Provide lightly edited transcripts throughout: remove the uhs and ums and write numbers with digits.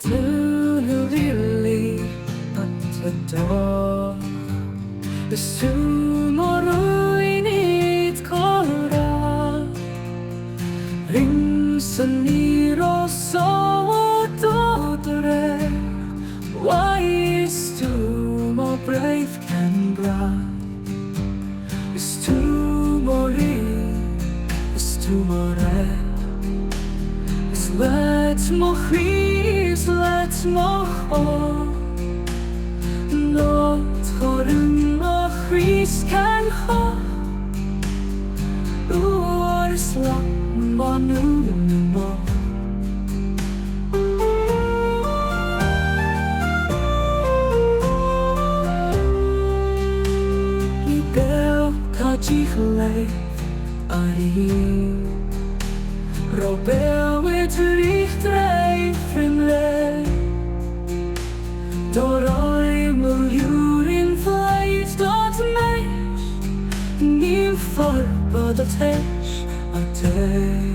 eternally at the door. The tomorrow in it kora rinsen i rosa dodre. Why is too more brave and bright? Is too more is too more red. Is let more freeze, let more hope. Not horen more freeze can hope. Or is lang man more. Leef aan Robel met licht drijven leeg. Door een miljoen in vlees dat meis. Niet voor wat het is aan tijd.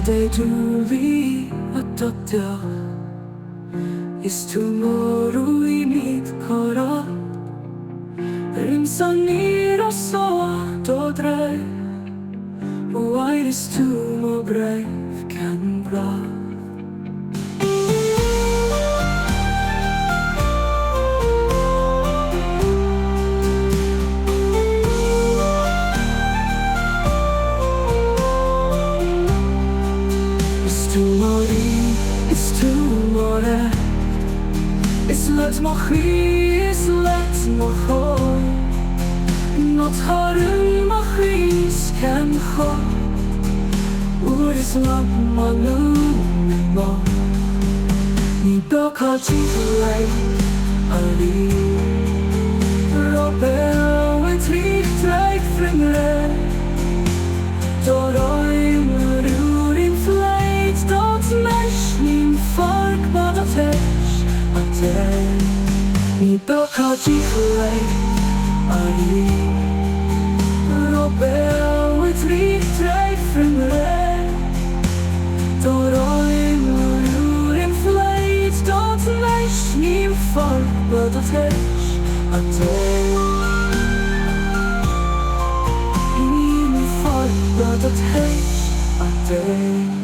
They do be a doctor. Is tomorrow we meet kora. Rinsan i rosa dodre. Why is too more brave can bra. It's too more. It's let more is let more hope. Not harm more can hope. Or is love more more. Ni doka jitlei ali. Robel with licht like frimle. Doroi murur in flight dat mesh nim folk but dat is a day. Ni doka jitlei ali. Robel with licht like frimle. Doroi murur in flight dat mesh nim folk but dat is a day. But it is a day.